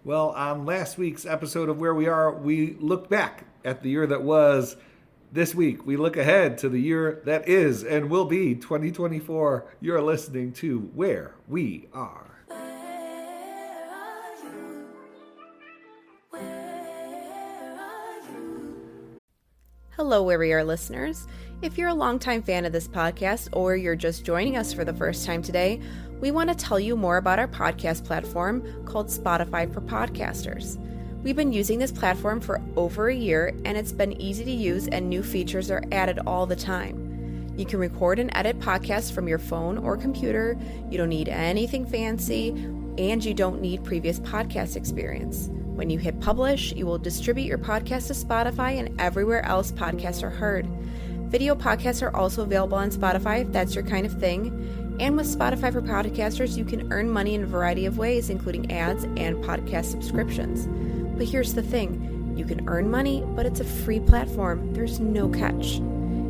Well, on last week's episode of Where We Are, we looked back at the year that was. This week, we look ahead to the year that is and will be 2024. You're listening to Where We Are. Hello, Where We Are listeners. If you're a longtime fan of this podcast or you're just joining us for the first time today, we want to tell you more about our podcast platform called Spotify for Podcasters. We've been using this platform for over a year, and it's been easy to use, and new features are added all the time. You can record and edit podcasts from your phone or computer. You don't need anything fancy, and you don't need previous podcast experience. When you hit publish, you will distribute your podcast to Spotify and everywhere else podcasts are heard. Video podcasts are also available on Spotify if that's your kind of thing. And with Spotify for Podcasters, you can earn money in a variety of ways, including ads and podcast subscriptions. But here's the thing, you can earn money, but it's a free platform. There's no catch.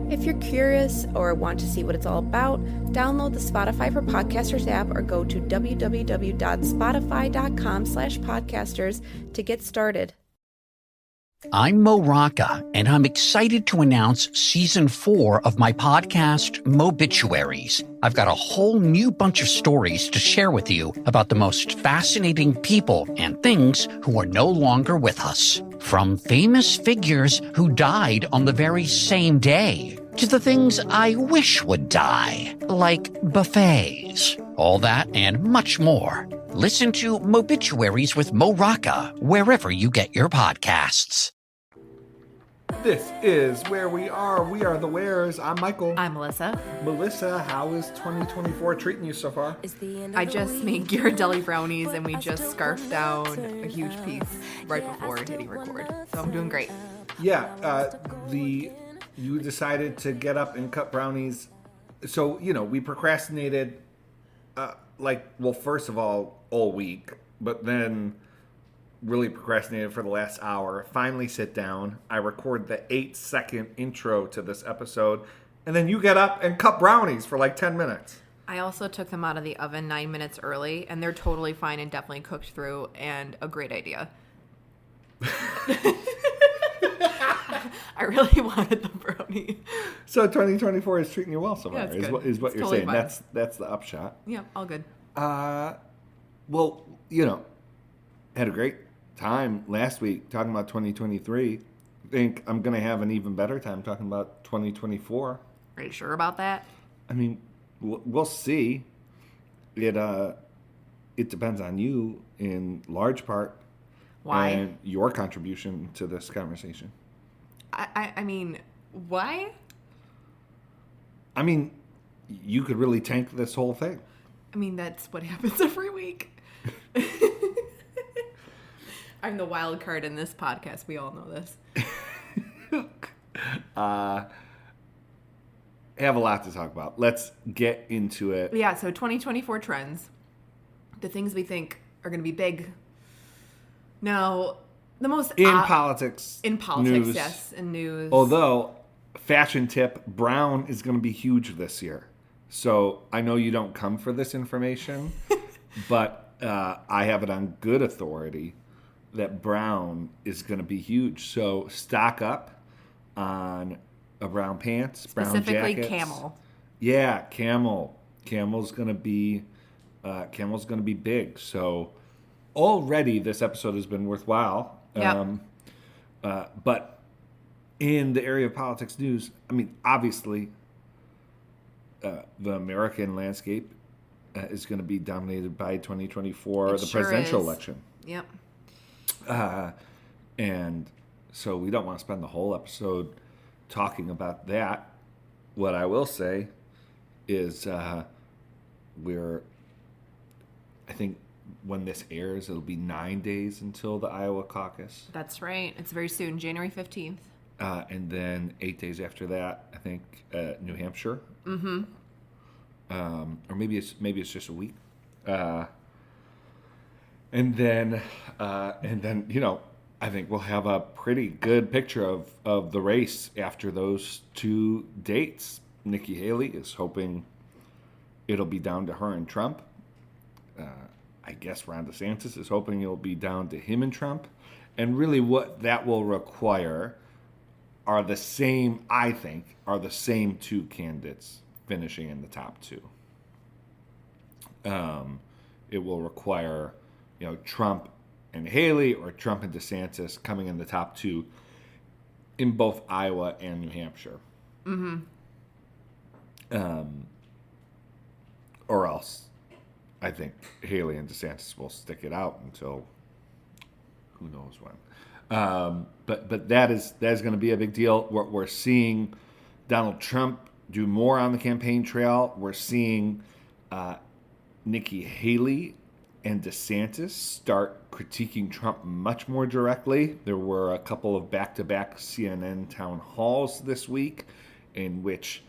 If you're curious or want to see what it's all about, download the Spotify for Podcasters app or go to www.spotify.com/podcasters to get started. I'm Mo Rocca, and I'm excited to announce Season 4 of my podcast, Mobituaries. I've got a whole new bunch of stories to share with you about the most fascinating people and things who are no longer with us. From famous figures who died on the very same day, to the things I wish would die, like buffets. All that and much more. Listen to Mobituaries with Mo Rocca wherever you get your podcasts. This is Where We Are. We are the Wares. I'm Michael. I'm Melissa. Melissa, how is 2024 treating you so far? I just made Ghirardelli brownies and we just scarfed down a huge piece right before hitting record. So I'm doing great. Yeah, you decided to get up and cut brownies. So, we procrastinated, first of all week, but then really procrastinated for the last hour. Finally sit down. I record the 8-second intro to this episode, and then you get up and cut brownies for 10 minutes. I also took them out of the oven 9 minutes early, and they're totally fine and definitely cooked through, and a great idea. I really wanted the brownie. So 2024 is treating you well so far, Yeah, is what you're totally saying. fine. That's the upshot. Yeah, all good. Well, had a great time last week talking about 2023. I think I'm going to have an even better time talking about 2024. Are you sure about that? I mean, we'll see. It depends on you in large part. Why? And your contribution to this conversation. I mean, why? I mean, you could really tank this whole thing. I mean, that's what happens every week. I'm the wild card in this podcast. We all know this. I have a lot to talk about. Let's get into it. Yeah, so 2024 trends. The things we think are going to be big. Now, the most... In politics. In politics, news, yes. In news. Although, fashion tip, brown is going to be huge this year. So, I know you don't come for this information, but I have it on good authority that brown is going to be huge. So, stock up on brown pants, brown jackets. Specifically camel. Yeah, camel. Camel's going to be big. So, already this episode has been worthwhile. Yep. But in the area of politics news, I mean, obviously, the American landscape is going to be dominated by 2024, the presidential election. Yep. And so we don't want to spend the whole episode talking about that. What I will say is I think when this airs, it'll be 9 days until the Iowa caucus. That's right. It's very soon, January 15th. And then 8 days after that, I think New Hampshire. Mm-hmm. Or maybe it's just a week. And then I think we'll have a pretty good picture of the race after those two dates. Nikki Haley is hoping it'll be down to her and Trump. I guess Ron DeSantis is hoping it'll be down to him and Trump. And really what that will require are the same two candidates finishing in the top two. It will require, Trump and Haley or Trump and DeSantis coming in the top two in both Iowa and New Hampshire. Mm-hmm. Or else, I think Haley and DeSantis will stick it out until who knows when. But that is going to be a big deal. We're seeing Donald Trump do more on the campaign trail. We're seeing Nikki Haley and DeSantis start critiquing Trump much more directly. There were a couple of back-to-back CNN town halls this week in which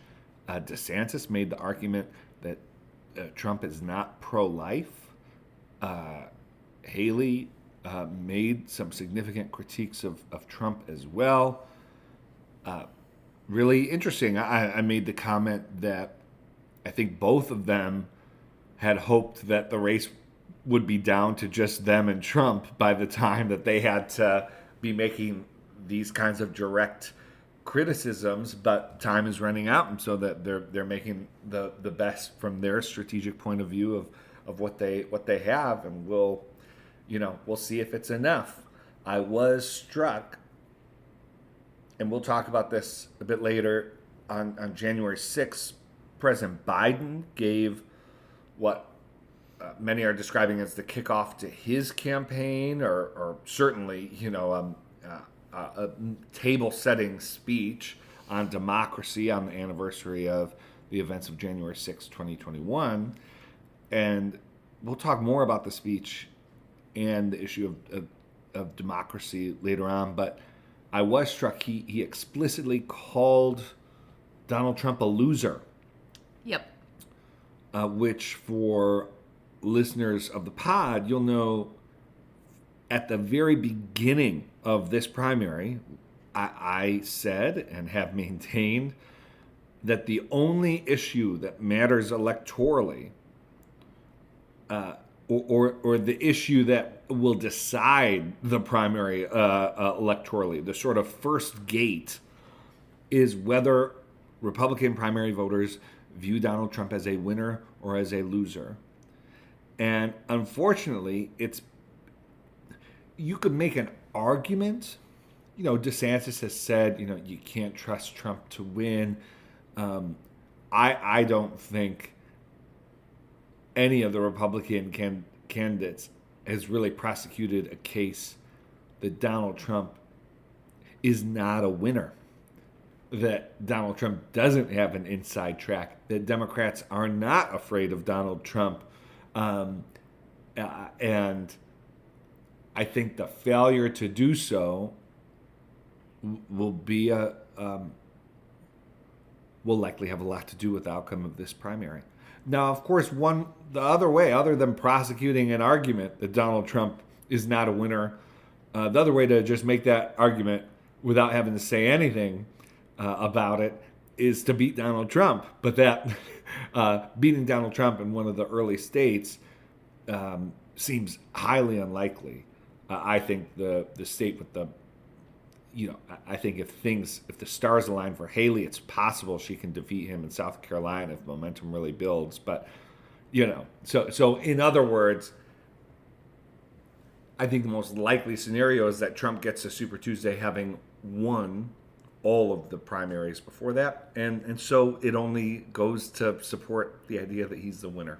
DeSantis made the argument that Trump is not pro-life. Haley made some significant critiques of Trump as well. Really interesting. I made the comment that I think both of them had hoped that the race would be down to just them and Trump by the time that they had to be making these kinds of direct criticisms, but time is running out, and so that they're making the best from their strategic point of view of what they have, and we'll see if it's enough. I was struck, and we'll talk about this a bit later, on January 6th, President Biden gave what many are describing as the kickoff to his campaign, or certainly, a table-setting speech on democracy on the anniversary of the events of January 6, 2021. And we'll talk more about the speech and the issue of democracy later on. But I was struck he explicitly called Donald Trump a loser. Yep. Which for listeners of the pod, you'll know at the very beginning of this primary, I said and have maintained that the only issue that matters electorally, or the issue that will decide the primary electorally, the sort of first gate, is whether Republican primary voters view Donald Trump as a winner or as a loser. And unfortunately, you could make an argument. DeSantis has said, you can't trust Trump to win. I don't think any of the Republican candidates has really prosecuted a case that Donald Trump is not a winner, that Donald Trump doesn't have an inside track, that Democrats are not afraid of Donald Trump. And I think the failure to do so will be will likely have a lot to do with the outcome of this primary. Now, of course, the other way, other than prosecuting an argument that Donald Trump is not a winner, the other way to just make that argument without having to say anything about it is to beat Donald Trump. But that beating Donald Trump in one of the early states seems highly unlikely. I think the state with the, I think if the stars align for Haley, it's possible she can defeat him in South Carolina if momentum really builds. But, so in other words, I think the most likely scenario is that Trump gets to Super Tuesday having won all of the primaries before that. And so it only goes to support the idea that he's the winner,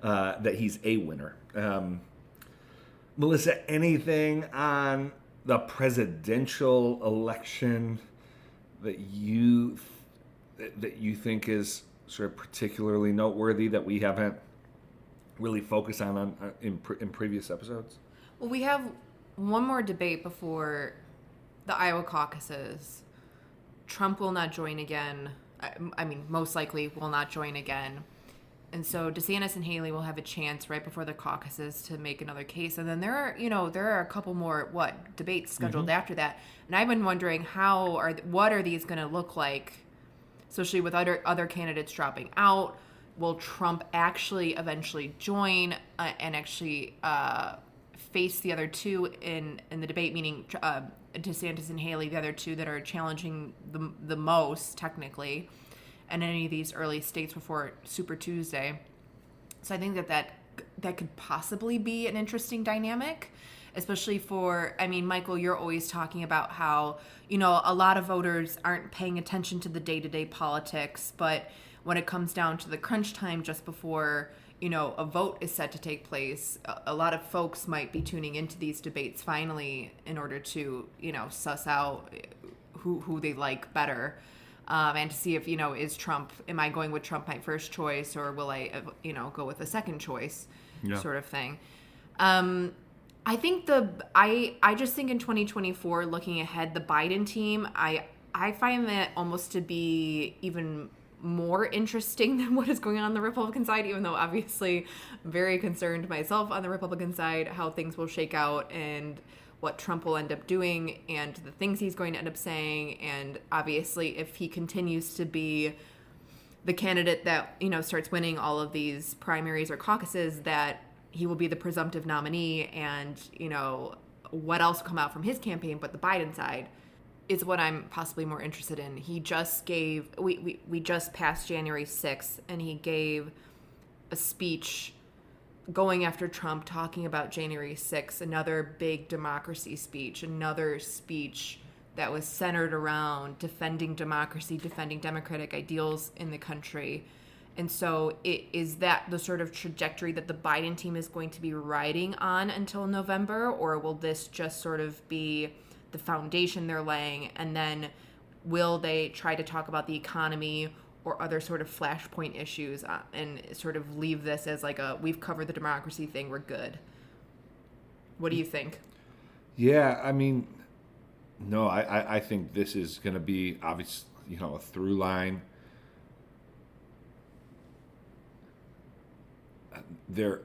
that he's a winner. Melissa, anything on the presidential election that you think is sort of particularly noteworthy that we haven't really focused on in previous episodes? Well, we have one more debate before the Iowa caucuses. Trump will not join again. I mean, most likely will not join again. And so DeSantis and Haley will have a chance right before the caucuses to make another case. And then there are a couple more debates scheduled after that. And I've been wondering what are these going to look like, especially with other candidates dropping out? will Trump actually eventually join and actually face the other two in the debate, meaning DeSantis and Haley, the other two that are challenging the most technically in any of these early states before Super Tuesday. So I think that could possibly be an interesting dynamic, especially for, I mean, Michael, you're always talking about how, a lot of voters aren't paying attention to the day-to-day politics, but when it comes down to the crunch time just before, a vote is set to take place, a lot of folks might be tuning into these debates finally in order to, suss out who they like better. And to see if, am I going with Trump my first choice, or will I, go with a second choice sort of thing. I think I just think in 2024, looking ahead, the Biden team, I find that almost to be even more interesting than what is going on the Republican side, even though obviously I'm very concerned myself on the Republican side, how things will shake out and what Trump will end up doing and the things he's going to end up saying. And obviously if he continues to be the candidate that, starts winning all of these primaries or caucuses, that he will be the presumptive nominee, and, what else will come out from his campaign, but the Biden side is what I'm possibly more interested in. He just gave, we just passed January 6th, and he gave a speech going after Trump, talking about January 6th, another big democracy speech, another speech that was centered around defending democracy, defending democratic ideals in the country. And so is that the sort of trajectory that the Biden team is going to be riding on until November, or will this just sort of be the foundation they're laying, and then will they try to talk about the economy or other sort of flashpoint issues and sort of leave this as like we've covered the democracy thing, we're good? What do you think? Yeah, I mean, no, I think this is going to be obviously, a through line. They're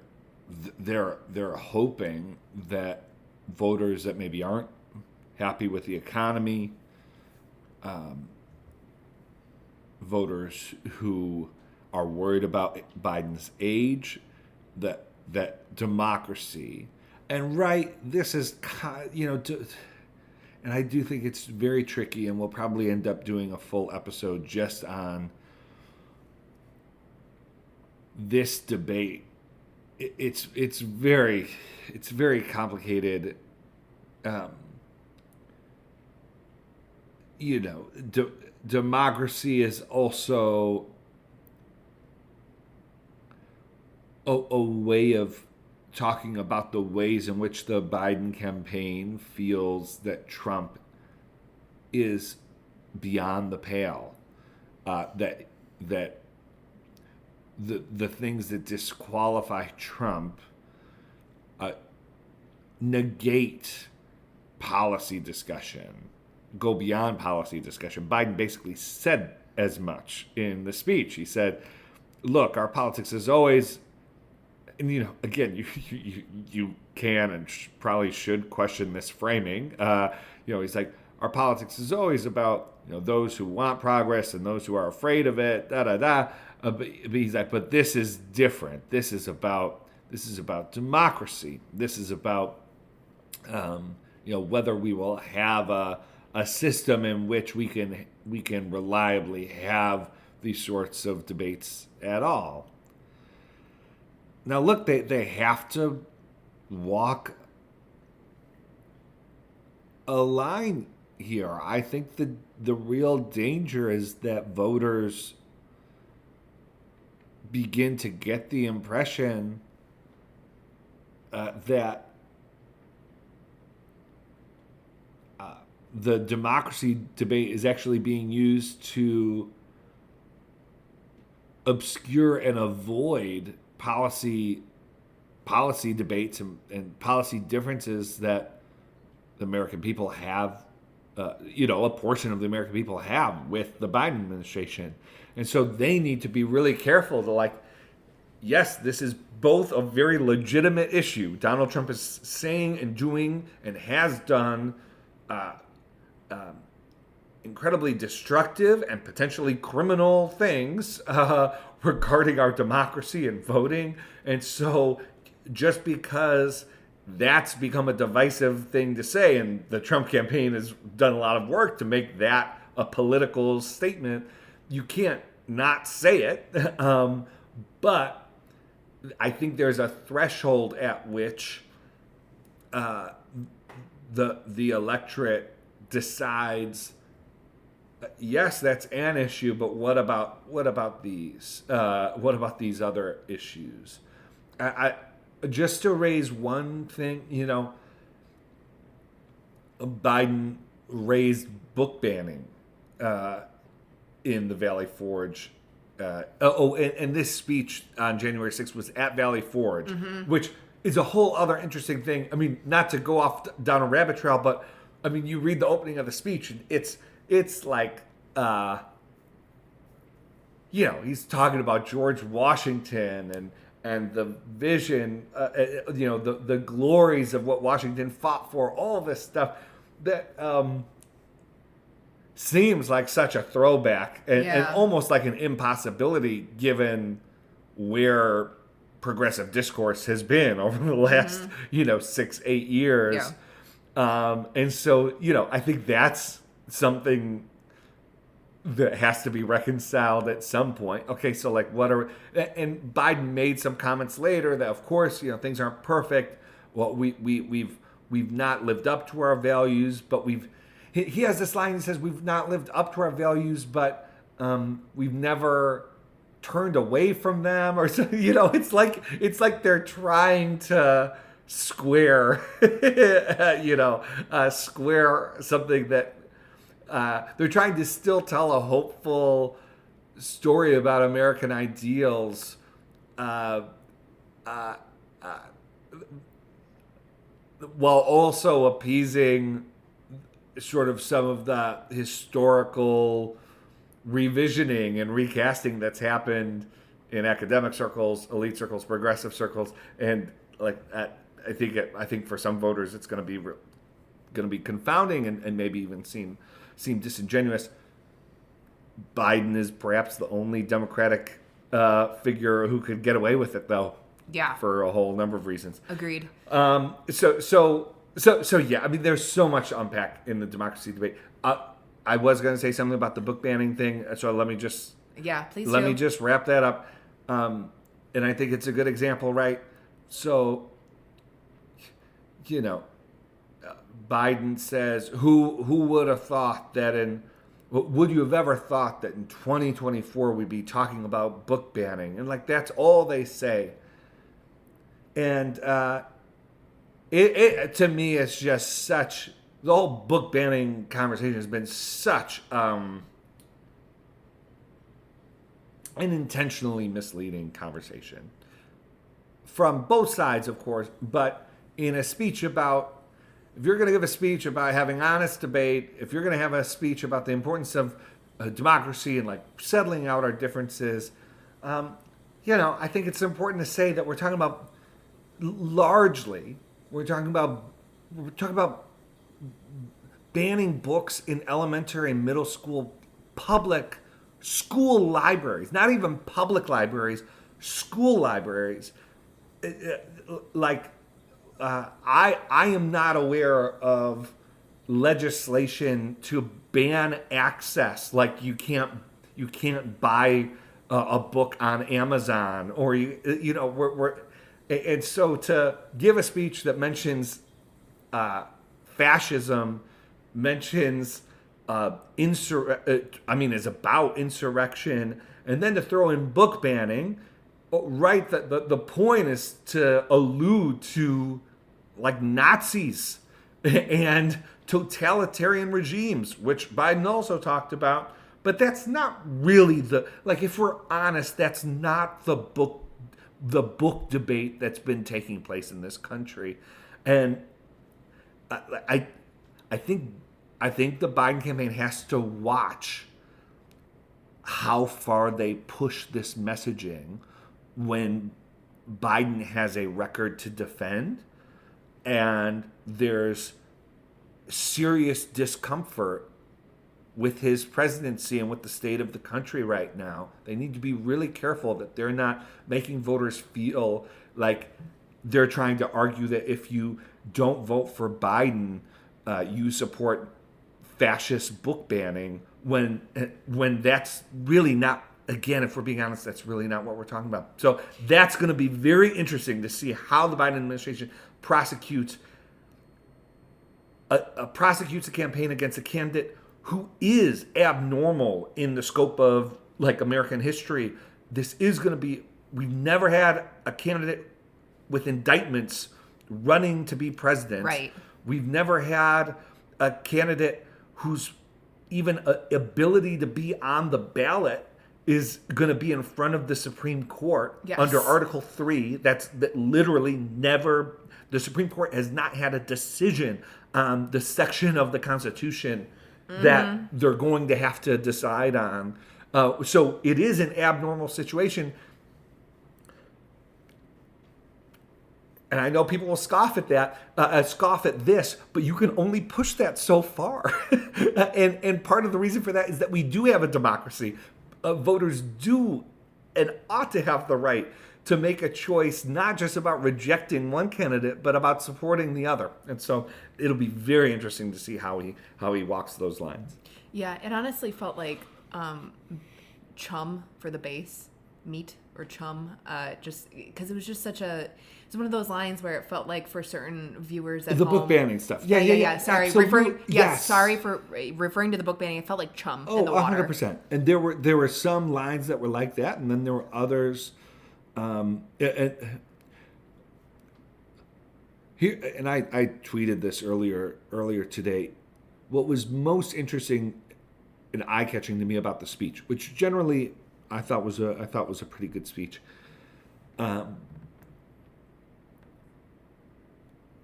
hoping that voters that maybe aren't happy with the economy, voters who are worried about Biden's age, that democracy, and this is, and I do think it's very tricky, and we'll probably end up doing a full episode just on this debate. It's very complicated. Democracy is also a way of talking about the ways in which the Biden campaign feels that Trump is beyond the pale, that the things that disqualify Trump negate policy discussion, go beyond policy discussion. Biden basically said as much in the speech. He said, look, our politics is always, and again, you can and probably should question this framing. He's like, our politics is always about those who want progress and those who are afraid of it. But he's like, but this is different. This is about democracy. This is about whether we will have a system in which we can reliably have these sorts of debates at all. Now, look, they have to walk a line here. I think the real danger is that voters begin to get the impression that the democracy debate is actually being used to obscure and avoid policy debates and policy differences that the American people have, a portion of the American people have with the Biden administration. And so they need to be really careful to yes, this is both a very legitimate issue. Donald Trump is saying and doing and has done incredibly destructive and potentially criminal things regarding our democracy and voting. And so just because that's become a divisive thing to say, and the Trump campaign has done a lot of work to make that a political statement, you can't not say it. But I think there's a threshold at which the electorate decides, yes, that's an issue, but what about these? What about these other issues? I just to raise one thing, Biden raised book banning in the Valley Forge. And this speech on January 6th was at Valley Forge, which is a whole other interesting thing. I mean, not to go off down a rabbit trail, but I mean, you read the opening of the speech, and it's like, he's talking about George Washington and the vision, the glories of what Washington fought for, all this stuff that seems like such a throwback and almost like an impossibility given where progressive discourse has been over the last, 6-8 years. Yeah. And so, I think that's something that has to be reconciled at some point. Okay, so like and Biden made some comments later that of course, things aren't perfect. Well, we've not lived up to our values, but he has this line, he says we've not lived up to our values, but we've never turned away from them, or it's like they're trying to square square something that they're trying to still tell a hopeful story about American ideals while also appeasing sort of some of the historical revisioning and recasting that's happened in academic circles, elite circles, progressive circles, and I think for some voters it's going to be confounding and maybe even seem disingenuous. Biden is perhaps the only Democratic figure who could get away with it, though. Yeah. For a whole number of reasons. Agreed. So yeah, I mean, there's so much to unpack in the democracy debate. I was going to say something about the book banning thing, so let me just me just wrap that up. And I think it's a good example, right? So, Biden says, who would have thought that would you have ever thought that in 2024 we'd be talking about book banning? And that's all they say. And it to me, it's just such, the whole book banning conversation has been such an intentionally misleading conversation from both sides, of course, but in a speech about, if you're going to give a speech about having honest debate, if you're going to have a speech about the importance of democracy and settling out our differences, I think it's important to say that we're talking about we're talking about banning books in elementary and middle school public school libraries, not even public libraries, school libraries. I am not aware of legislation to ban access. You can't buy a book on Amazon, or and so to give a speech that mentions fascism, mentions is about insurrection, and then to throw in book banning. Right, the point is to allude to Nazis and totalitarian regimes, which Biden also talked about. But that's not really if we're honest, that's not the book debate that's been taking place in this country. And I think the Biden campaign has to watch how far they push this messaging when Biden has a record to defend and there's serious discomfort with his presidency and with the state of the country right now. They need to be really careful that they're not making voters feel like they're trying to argue that if you don't vote for Biden, you support fascist book banning, when that's really not, again, if we're being honest, that's really not what we're talking about. So that's going to be very interesting to see how the Biden administration prosecutes a campaign against a candidate who is abnormal in the scope of like American history. This is going to be, we've never had a candidate with indictments running to be president. Right. We've never had a candidate whose even ability to be on the ballot is going to be in front of the Supreme Court under Article 3. That literally never, the Supreme Court has not had a decision on the section of the Constitution that they're going to have to decide on. So it is an abnormal situation. And I know people will scoff at that, scoff at this, but you can only push that so far. and part of the reason for that is that we do have a democracy. Voters do and ought to have the right to make a choice, not just about rejecting one candidate, but about supporting the other. And so it'll be very interesting to see how he walks those lines. Yeah, it honestly felt like chum for the base, meat or chum, just because it was just it's one of those lines where it felt like for certain viewers at the home, book banning stuff. Yeah. Sorry, Yes. sorry for referring to the book banning. It felt like chum in the Oh, water. 100%. And there were some lines that were like that, and then there were others. Here, and I tweeted this earlier today. What was most interesting and eye-catching to me about the speech, which generally I thought was a pretty good speech.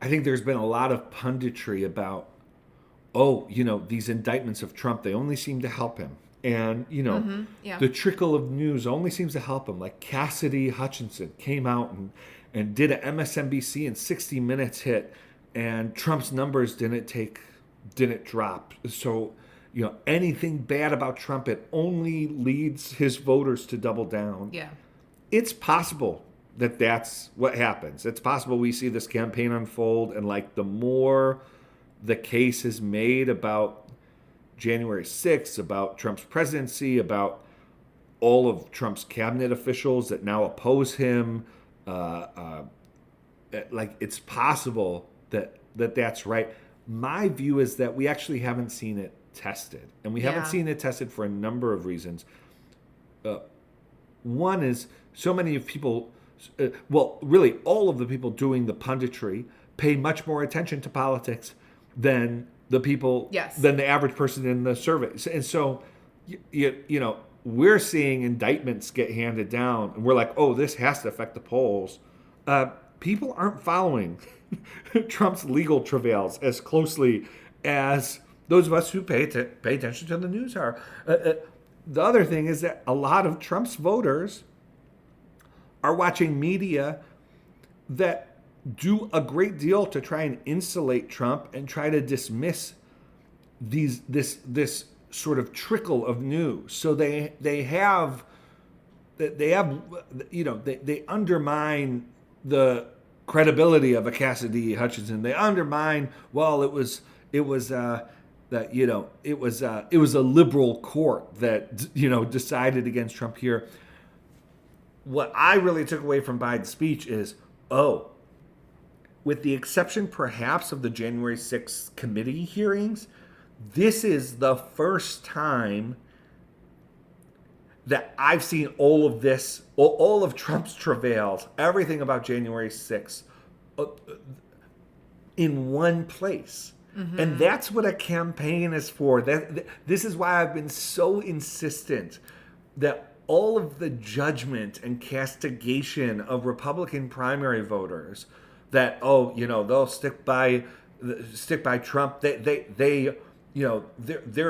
I think there's been a lot of punditry about, these indictments of Trump, they only seem to help him. And, the trickle of news only seems to help him. Like Cassidy Hutchinson came out and did an MSNBC and 60 Minutes hit, and Trump's numbers didn't drop. So, anything bad about Trump, it only leads his voters to double down. Yeah. It's possible that that's what happens. It's possible we see this campaign unfold, and like the more the case is made about January 6th, about Trump's presidency, about all of Trump's cabinet officials that now oppose him, it's possible that's right. My view is that we actually haven't seen it tested, and we haven't seen it tested for a number of reasons. One is so many of people, really all of the people doing the punditry pay much more attention to politics than the people, than the average person in the surveys. And so, we're seeing indictments get handed down, and we're like, oh, this has to affect the polls. People aren't following Trump's legal travails as closely as those of us who pay attention to the news are. The other thing is that a lot of Trump's voters are watching media that do a great deal to try and insulate Trump and try to dismiss this sort of trickle of news. So they undermine the credibility of a Cassidy Hutchinson. They undermine, it was a liberal court that decided against Trump here. What I really took away from Biden's speech is, with the exception perhaps of the January 6th committee hearings, this is the first time that I've seen all of this, all of Trump's travails, everything about January 6th in one place. Mm-hmm. And that's what a campaign is for. This is why I've been so insistent that all of the judgment and castigation of Republican primary voters that, they'll stick by Trump. They're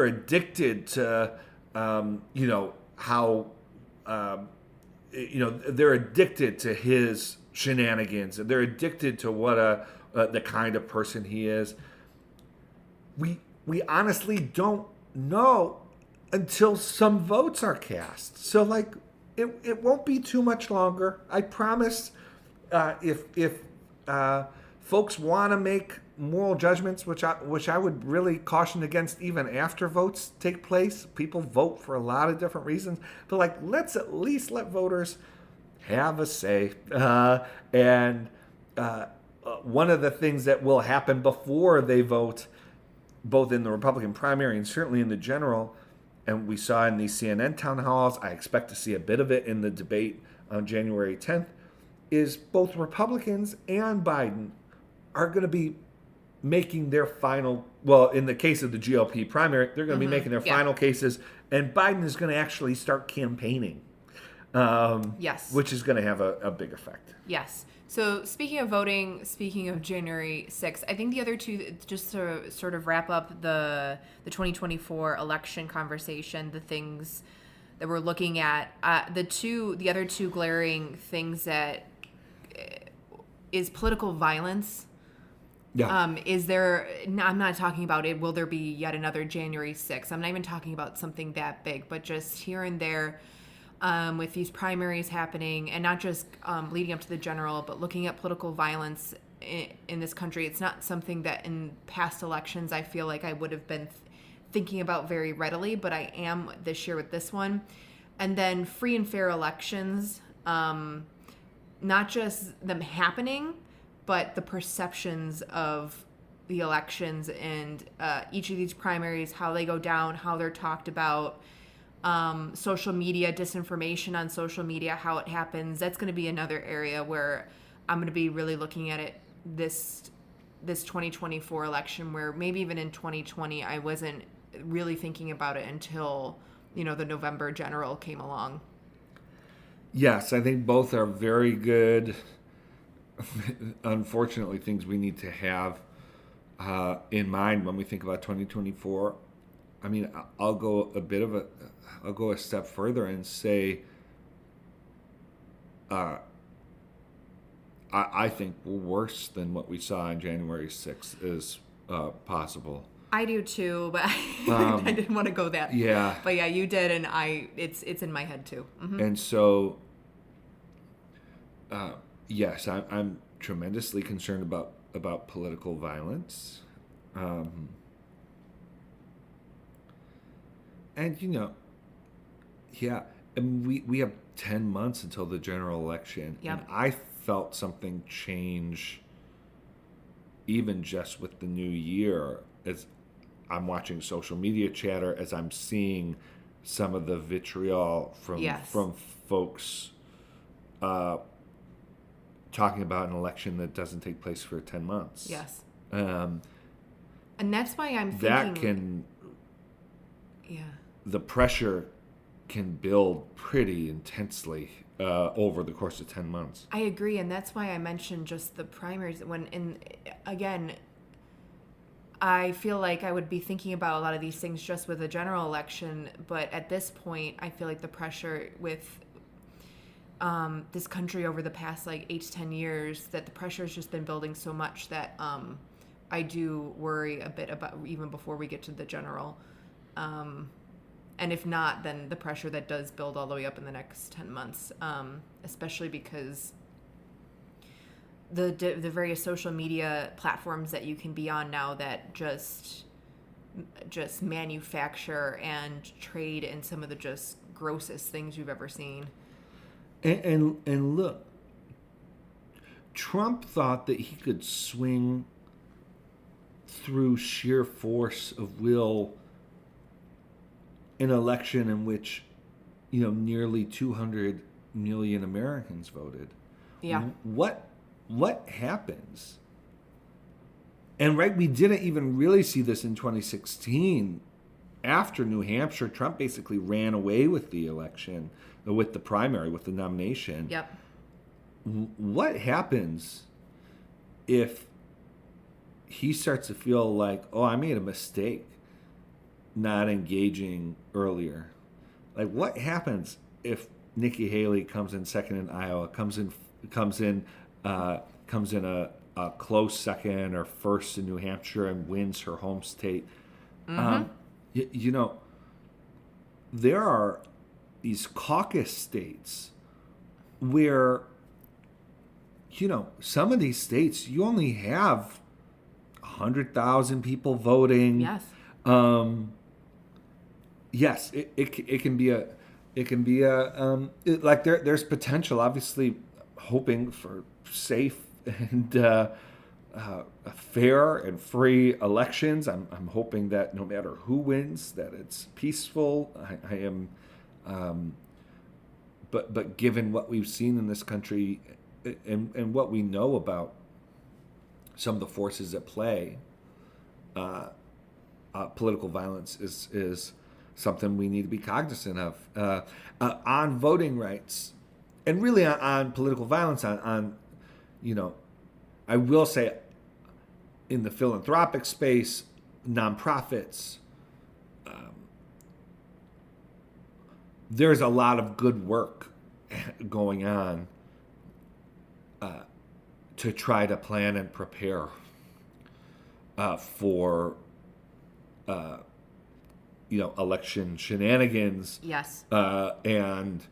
addicted to, they're addicted to his shenanigans. They're addicted to what the kind of person he is. We honestly don't know until some votes are cast. So, like, it won't be too much longer. I promise. If folks want to make moral judgments, which I would really caution against, even after votes take place. People vote for a lot of different reasons, but like, let's at least let voters have a say. And one of the things that will happen before they vote, both in the Republican primary and certainly in the general, and we saw in these CNN town halls, I expect to see a bit of it in the debate on January 10th, is both Republicans and Biden are going to be making their final, well, in the case of the GOP primary, they're going to be making their final cases, and Biden is going to actually start campaigning. Yes. Which is going to have a big effect. Yes. So speaking of voting, speaking of January 6th, I think the other two, just to sort of wrap up the 2024 election conversation, the things that we're looking at, the other two glaring things that is political violence. Yeah. Is there, I'm not talking about it, will there be yet another January 6th? I'm not even talking about something that big, but just here and there, with these primaries happening, and not just leading up to the general, but looking at political violence in this country. It's not something that in past elections I feel like I would have been thinking about very readily, but I am this year with this one. And then free and fair elections, not just them happening, but the perceptions of the elections and each of these primaries, how they go down, how they're talked about. Social media, disinformation on social media, how it happens. That's going to be another area where I'm going to be really looking at it this 2024 election, where maybe even in 2020 I wasn't really thinking about it until, the November general came along. Yes, I think both are very good, unfortunately, things we need to have in mind when we think about 2024. I mean, I'll go a step further and say, I think worse than what we saw on January 6th is possible. I do too, but I didn't want to go that. Yeah. But yeah, you did, and it's in my head too. Mm-hmm. And so, yes, I'm tremendously concerned about political violence. And, yeah, and we have 10 months until the general election. Yep. And I felt something change even just with the new year as I'm watching social media chatter, as I'm seeing some of the vitriol from folks talking about an election that doesn't take place for 10 months. Yes. And that's why I'm thinking... That can... Yeah. The pressure can build pretty intensely over the course of 10 months. I agree, and that's why I mentioned just the primaries. Again, I feel like I would be thinking about a lot of these things just with a general election, but at this point, I feel like the pressure with this country over the past 8 to 10 years, that the pressure has just been building so much that I do worry a bit about even before we get to the general. And if not, then the pressure that does build all the way up in the next 10 months, especially because the various social media platforms that you can be on now that just manufacture and trade in some of the just grossest things you've ever seen. And look, Trump thought that he could swing through sheer force of will an election in which, nearly 200 million Americans voted. Yeah. What happens? And we didn't even really see this in 2016. After New Hampshire, Trump basically ran away with the election, with the primary, with the nomination. Yep. What happens if he starts to feel like, oh, I made a mistake not engaging earlier? What happens if Nikki Haley comes in second in Iowa, comes in a close second or first in New Hampshire and wins her home state? Mm-hmm. You know, there are these caucus states where, some of these states you only have 100,000 people voting. Yes. Yes, it can be like there's potential. Obviously, hoping for safe and fair and free elections. I'm hoping that no matter who wins, that it's peaceful. I am, but given what we've seen in this country, and what we know about some of the forces at play, political violence is something we need to be cognizant of. On voting rights, and really on political violence, on I will say, in the philanthropic space, nonprofits, there's a lot of good work going on to try to plan and prepare for election shenanigans. Yes. And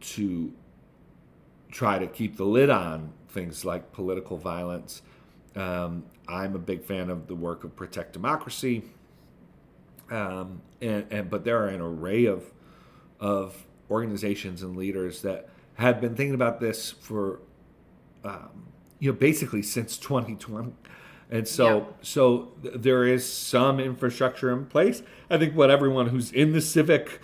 to try to keep the lid on things like political violence. I'm a big fan of the work of Protect Democracy, but there are an array of organizations and leaders that had been thinking about this for basically since 2020. And so there is some infrastructure in place. I think what everyone who's in the civic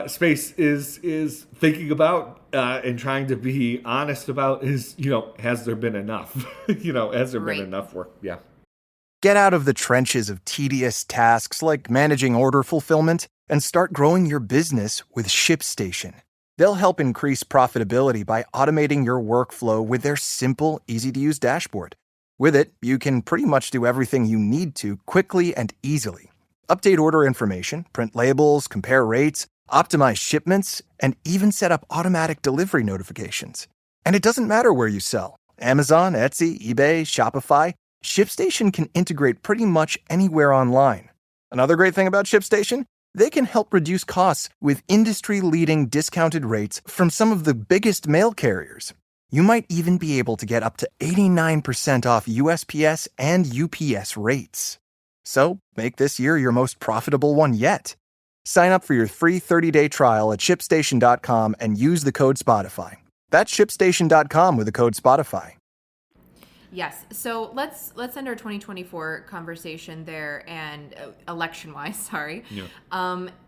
space is thinking about and trying to be honest about is, has there been enough? Has there been enough work? Yeah. Get out of the trenches of tedious tasks like managing order fulfillment and start growing your business with ShipStation. They'll help increase profitability by automating your workflow with their simple, easy-to-use dashboard. With it, you can pretty much do everything you need to quickly and easily. Update order information, print labels, compare rates, optimize shipments, and even set up automatic delivery notifications. And it doesn't matter where you sell. Amazon, Etsy, eBay, Shopify, ShipStation can integrate pretty much anywhere online. Another great thing about ShipStation? They can help reduce costs with industry-leading discounted rates from some of the biggest mail carriers. You might even be able to get up to 89% off USPS and UPS rates. So, make this year your most profitable one yet. Sign up for your free 30-day trial at ShipStation.com and use the code Spotify. That's ShipStation.com with the code Spotify. Yes. So let's end our 2024 conversation there, and election-wise, sorry. Yeah.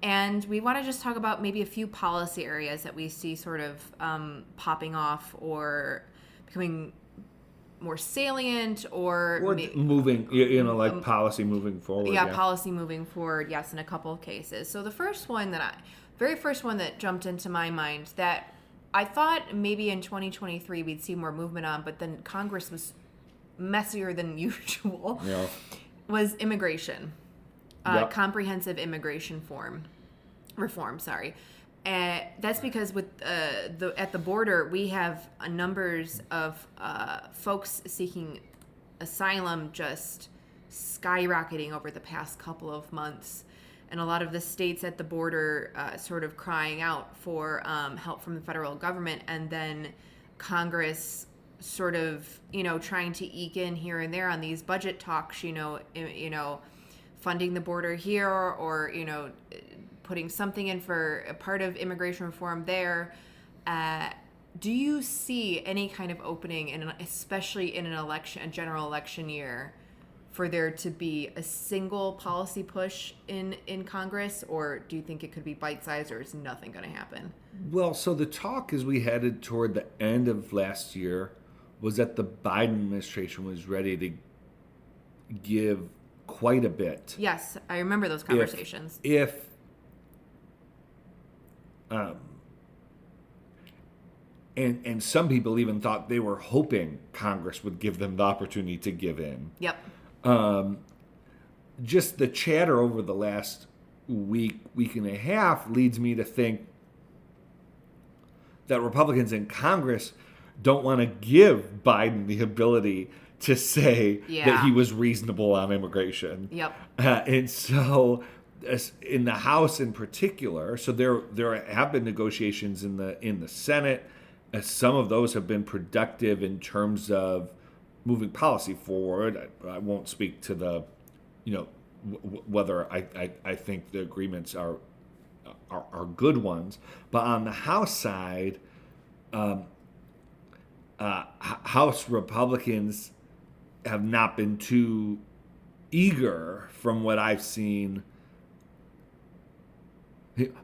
And we want to just talk about maybe a few policy areas that we see sort of popping off or becoming more salient, or moving, like policy moving forward. Yeah, policy moving forward. Yes, in a couple of cases. So the very first one that jumped into my mind that I thought maybe in 2023 we'd see more movement on, but then Congress was messier than usual, was immigration. Comprehensive immigration reform. And that's because with at the border, we have numbers of folks seeking asylum just skyrocketing over the past couple of months. And a lot of the states at the border sort of crying out for help from the federal government, and then Congress sort of, trying to eke in here and there on these budget talks, funding the border here, or, putting something in for a part of immigration reform there. Do you see any kind of opening, especially in a general election year, for there to be a single policy push in Congress, or do you think it could be bite-sized, or is nothing going to happen? Well, so the talk as we headed toward the end of last year was that the Biden administration was ready to give quite a bit. Yes, I remember those conversations. And some people even thought they were hoping Congress would give them the opportunity to give in. Yep. Just the chatter over the last week and a half leads me to think that Republicans in Congress don't want to give Biden the ability to say that Yeah. he was reasonable on immigration. Yep. And so in the House in particular, so there have been negotiations in the Senate. Some of those have been productive in terms of moving policy forward. I won't speak to the, whether I think the agreements are good ones, but on the House side, House Republicans have not been too eager, from what I've seen.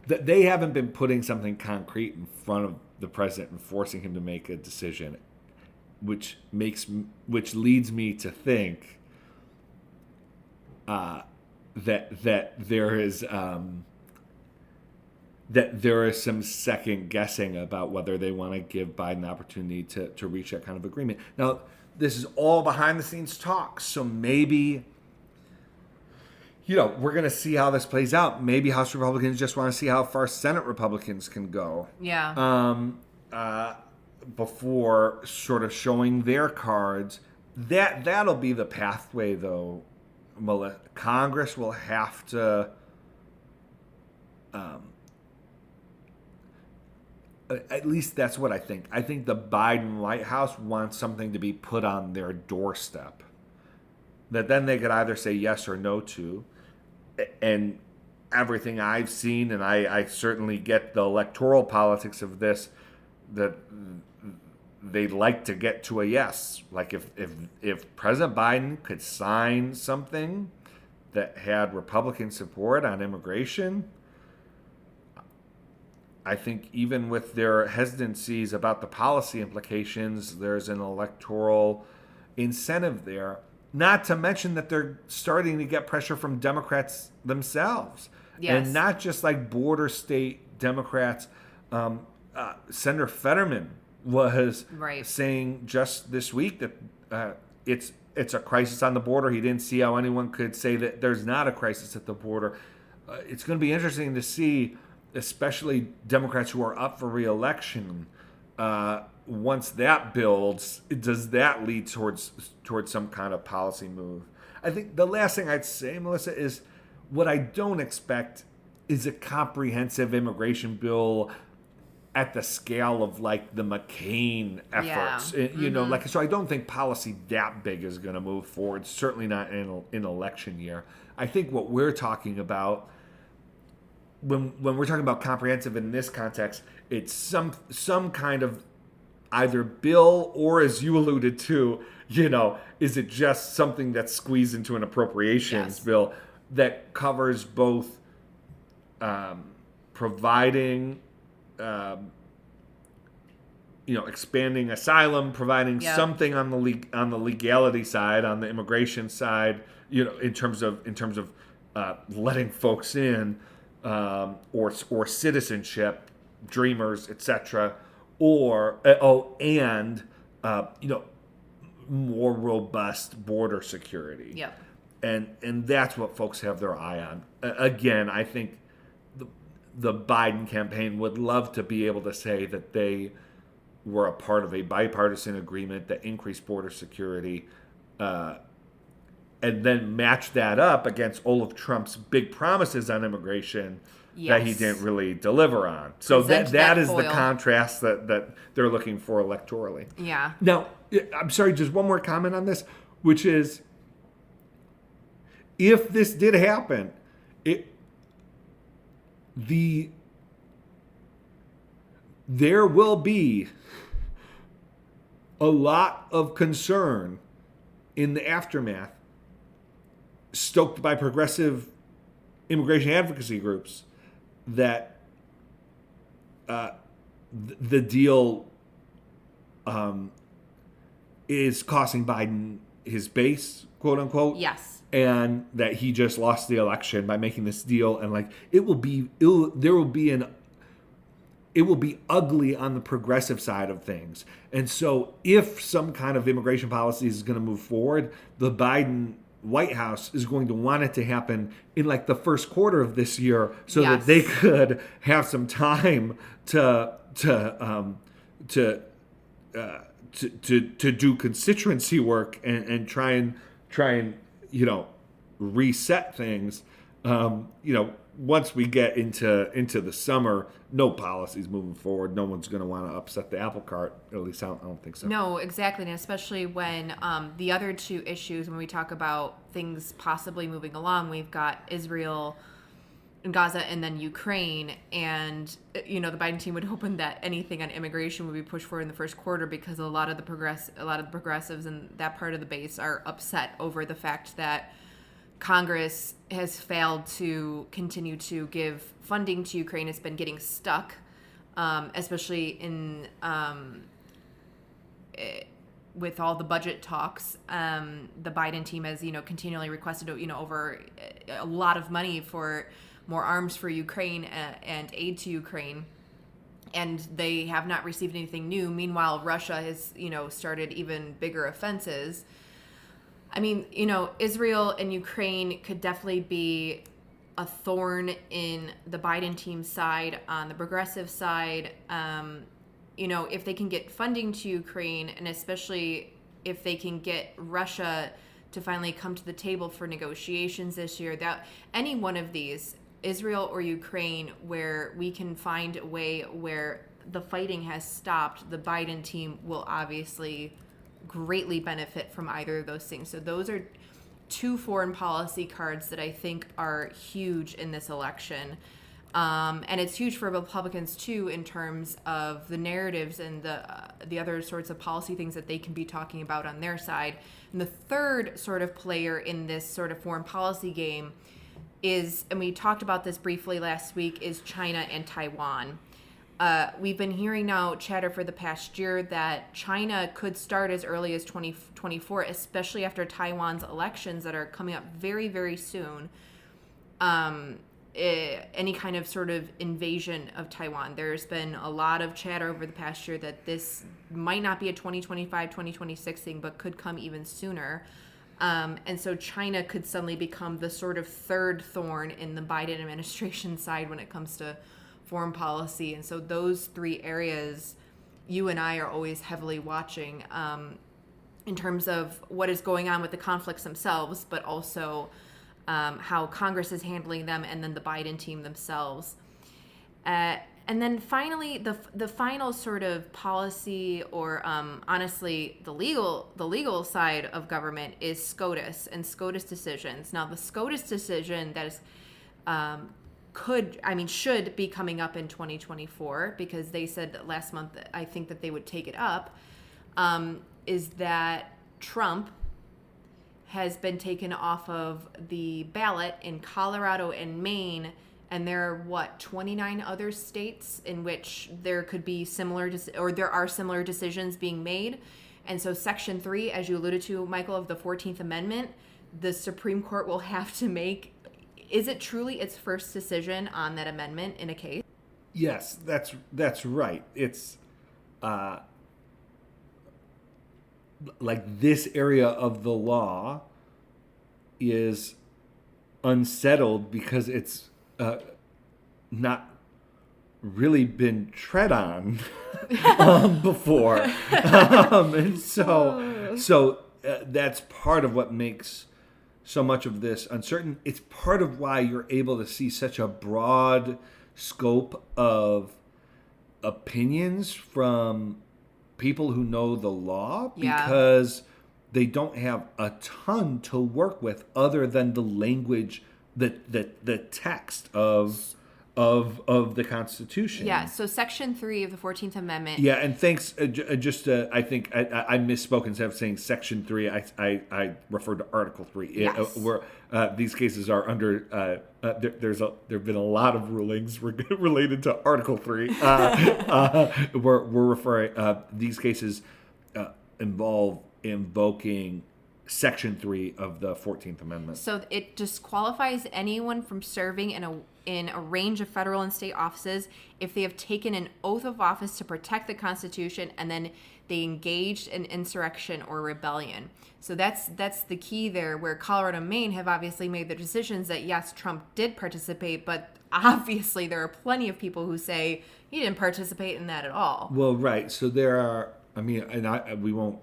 They haven't been putting something concrete in front of the president and forcing him to make a decision, which leads me to think that there is some second guessing about whether they want to give Biden the opportunity to reach that kind of agreement. Now, this is all behind the scenes talk, so maybe, we're going to see how this plays out. Maybe House Republicans just want to see how far Senate Republicans can go. Yeah. Before sort of showing their cards. That'll be the pathway, though. Congress will have to at least that's what I think. I think the Biden White House wants something to be put on their doorstep that then they could either say yes or no to. And everything I've seen, and I certainly get the electoral politics of this, that they'd like to get to a yes. Like if President Biden could sign something that had Republican support on immigration, I think even with their hesitancies about the policy implications, there's an electoral incentive there. Not to mention that they're starting to get pressure from Democrats themselves. Yes. And not just like border state Democrats. Senator Fetterman was saying just this week that it's a crisis on the border. He didn't see how anyone could say that there's not a crisis at the border. It's going to be interesting to see, especially Democrats who are up for re-election, once that builds, does that lead towards some kind of policy move? I think the last thing I'd say, Melissa, is what I don't expect is a comprehensive immigration bill at the scale of like the McCain efforts. Yeah. So I don't think policy that big is going to move forward, certainly not in election year. I think what we're talking about, when we're talking about comprehensive in this context, it's some kind of either bill or, as you alluded to, is it just something that's squeezed into an appropriations bill that covers both providing, expanding asylum, providing something on the legality side, on the immigration side, in terms of letting folks in, or citizenship, dreamers, etc., and more robust border security. Yep. And that's what folks have their eye on. Again, I think the Biden campaign would love to be able to say that they were a part of a bipartisan agreement that increased border security, and then match that up against all of Trump's big promises on immigration that he didn't really deliver on. So that is the contrast that they're looking for electorally. Yeah. Now, I'm sorry, just one more comment on this, which is, if this did happen, there will be a lot of concern in the aftermath, stoked by progressive immigration advocacy groups, that the deal is costing Biden his base, quote unquote. Yes. And that he just lost the election by making this deal, and it will be ugly on the progressive side of things. And so if some kind of immigration policy is going to move forward, the Biden White House is going to want it to happen in the first quarter of this year, so that they could have some time to to do constituency work and try and reset things. Once we get into the summer, no policies moving forward. No one's going to want to upset the apple cart. At least I don't think so. No, exactly, and especially when the other two issues, when we talk about things possibly moving along, we've got Israel and Gaza and then Ukraine, and the Biden team would hope that anything on immigration would be pushed forward in the first quarter, because a lot of the progressives and that part of the base are upset over the fact that Congress has failed to continue to give funding to Ukraine. It's been getting stuck, especially in with all the budget talks. The Biden team has, continually requested, over a lot of money for more arms for Ukraine and aid to Ukraine. And they have not received anything new. Meanwhile, Russia has, started even bigger offenses. I mean, Israel and Ukraine could definitely be a thorn in the Biden team's side. On the progressive side, if they can get funding to Ukraine, and especially if they can get Russia to finally come to the table for negotiations this year, that any one of these, Israel or Ukraine, where we can find a way where the fighting has stopped, the Biden team will obviously greatly benefit from either of those things. So those are two foreign policy cards that I think are huge in this election. And it's huge for Republicans too, in terms of the narratives and the other sorts of policy things that they can be talking about on their side. And the third sort of player in this sort of foreign policy game is, and we talked about this briefly last week, is China and Taiwan. We've been hearing now chatter for the past year that China could start as early as 2024, especially after Taiwan's elections that are coming up very, very soon. Any kind of sort of invasion of Taiwan. There's been a lot of chatter over the past year that this might not be a 2025, 2026 thing, but could come even sooner. And so China could suddenly become the sort of third thorn in the Biden administration side when it comes to foreign policy. And so those three areas you and I are always heavily watching in terms of what is going on with the conflicts themselves, but also how Congress is handling them, and then the Biden team themselves. And then finally, the final sort of policy, or honestly, the legal side of government is SCOTUS and SCOTUS decisions. Now, the SCOTUS decision that is should be coming up in 2024, because they said last month, I think, that they would take it up, is that Trump has been taken off of the ballot in Colorado and Maine, and there are 29 other states in which there could be there are similar decisions being made. And so Section 3, as you alluded to, Michael, of the 14th Amendment, the Supreme Court will have to make, is it truly its first decision on that amendment in a case? Yes, that's right. It's like this area of the law is unsettled because it's not really been tread on before. And so that's part of what makes so much of this uncertain. It's part of why you're able to see such a broad scope of opinions from people who know the law, because they don't have a ton to work with other than the language, the text of the Constitution. Yeah, so Section 3 of the 14th Amendment. Yeah, and thanks, I think I misspoke. Instead of saying Section 3, I referred to Article 3. Yes. Where these cases are under, there have been a lot of rulings related to Article 3. We're referring, these cases involve invoking Section 3 of the 14th Amendment. So it disqualifies anyone from serving in a range of federal and state offices if they have taken an oath of office to protect the Constitution and then they engaged in insurrection or rebellion. So that's the key there, where Colorado and Maine have obviously made the decisions that, yes, Trump did participate, but obviously there are plenty of people who say he didn't participate in that at all. Well, right. So there are I mean, and we won't,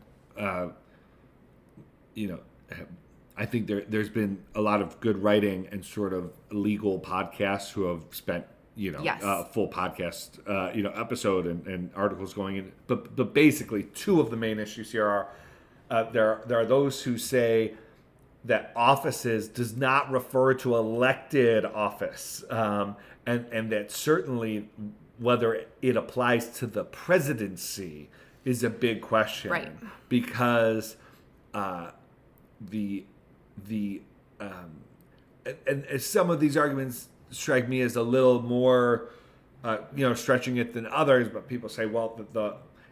you know, I think there's been a lot of good writing and sort of legal podcasts who have spent, Yes. A full podcast, episode and articles going in. But basically, two of the main issues here are there are those who say that offices does not refer to elected office, and that certainly whether it applies to the presidency is a big question, Right. Because and some of these arguments strike me as a little more stretching it than others, but people say, well,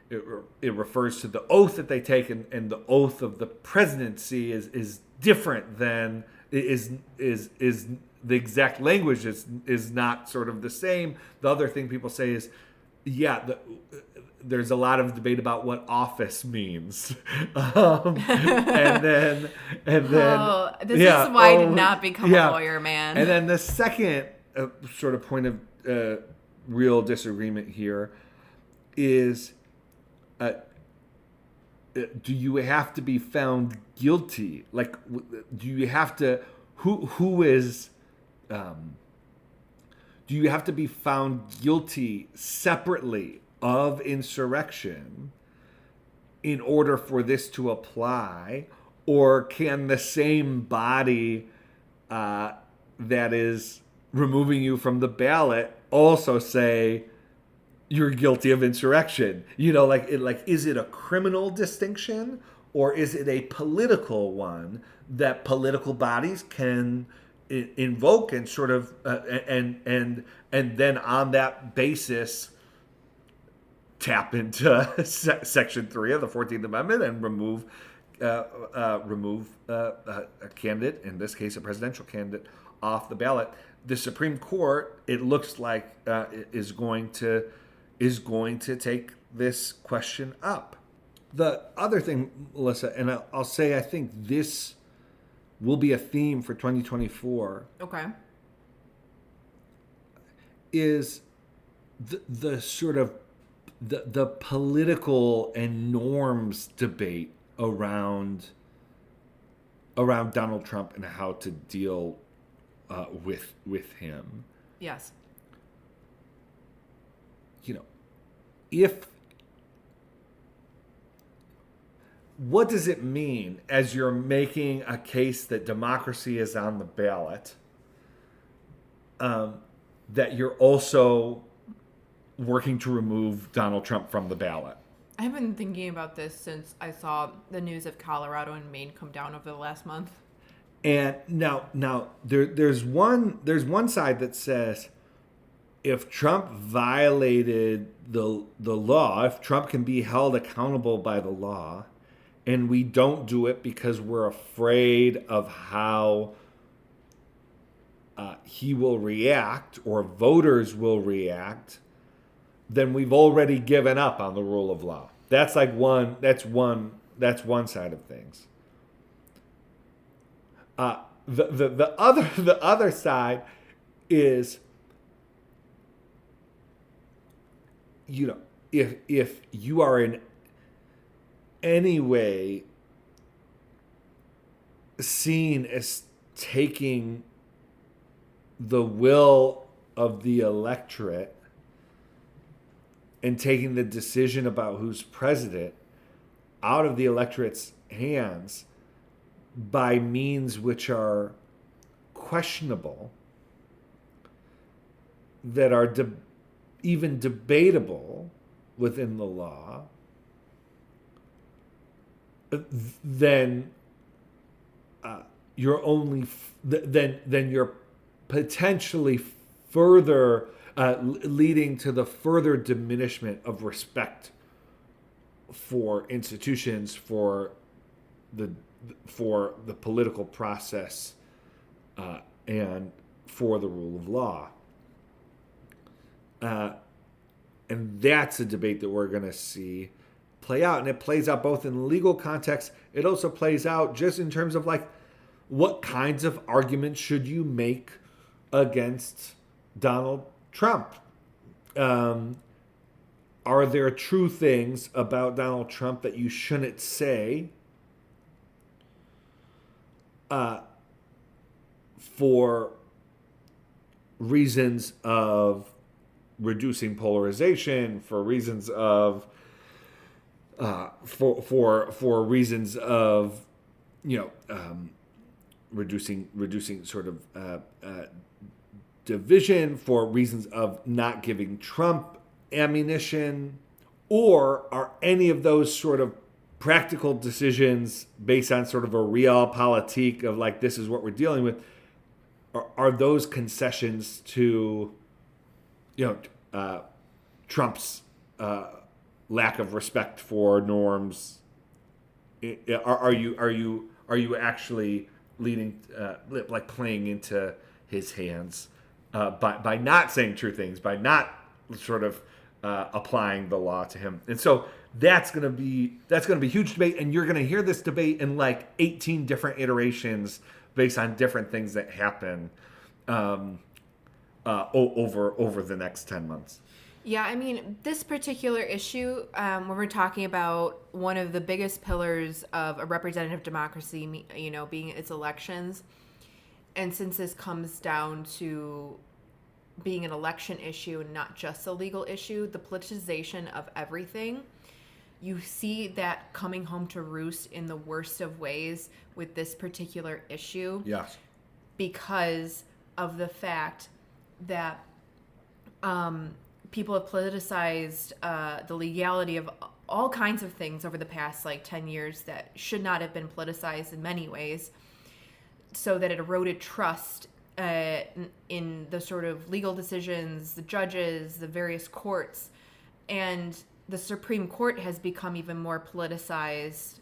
it refers to the oath that they take, and the oath of the presidency is different than is the exact language is not sort of the same. The other thing people say is, there's a lot of debate about what office means, and then this is why I did not become a lawyer, man. And then the second sort of point of real disagreement here is, do you have to be found guilty? Like, do you have to do you have to be found guilty separately of insurrection in order for this to apply? Or can the same body that is removing you from the ballot also say you're guilty of insurrection? Is it a criminal distinction, or is it a political one that political bodies can invoke and sort of and then on that basis tap into Section 3 of the 14th Amendment and remove a candidate, in this case a presidential candidate, off the ballot? The Supreme Court, it looks like, is going to take this question up. The other thing, Melissa, and I'll say I think this will be a theme for 2024. Okay. Is the sort of the political and norms debate around Donald Trump and how to deal with him. Yes. What does it mean as you're making a case that democracy is on the ballot, that you're also working to remove Donald Trump from the ballot? I've been thinking about this since I saw the news of Colorado and Maine come down over the last month. And now there's one side that says, if Trump violated the law, if Trump can be held accountable by the law, and we don't do it because we're afraid of how he will react or voters will react, then we've already given up on the rule of law. That's one side of things. The other side is, if you are in any way seen as taking the will of the electorate and taking the decision about who's president out of the electorate's hands by means which are questionable, that are even debatable within the law, then you're potentially further leading to the further diminishment of respect for institutions, for the political process, and for the rule of law. And that's a debate that we're going to see play out. And it plays out both in legal context. It also plays out just in terms of what kinds of arguments should you make against Donald Trump? are there true things about Donald Trump that you shouldn't say for reasons of reducing polarization, for reasons of for reasons of reducing sort of division, for reasons of not giving Trump ammunition, or are any of those sort of practical decisions based on sort of a realpolitik of like, this is what we're dealing with, are those concessions to Trump's lack of respect for norms? Are you actually leading like playing into his hands by not saying true things, by not sort of applying the law to him? And so that's gonna be huge debate, and you're gonna hear this debate in like 18 different iterations based on different things that happen over the next 10 months. Yeah, I mean, this particular issue, when we're talking about one of the biggest pillars of a representative democracy, being its elections, and since this comes down to being an election issue and not just a legal issue, the politicization of everything, you see that coming home to roost in the worst of ways with this particular issue. Yes. Because of the fact that people have politicized the legality of all kinds of things over the past 10 years that should not have been politicized in many ways, so that it eroded trust in the sort of legal decisions, the judges, the various courts, and the Supreme Court has become even more politicized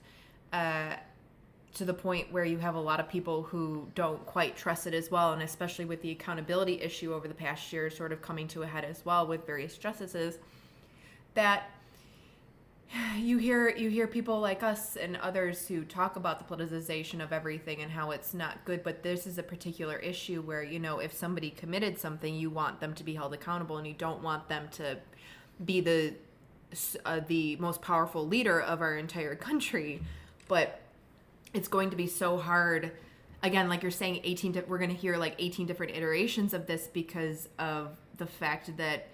to the point where you have a lot of people who don't quite trust it as well, and especially with the accountability issue over the past year sort of coming to a head as well with various justices, that you hear people like us and others who talk about the politicization of everything and how it's not good, but this is a particular issue where, if somebody committed something, you want them to be held accountable, and you don't want them to be the most powerful leader of our entire country. But it's going to be so hard. Again, like you're saying, we're going to hear 18 different iterations of this because of the fact that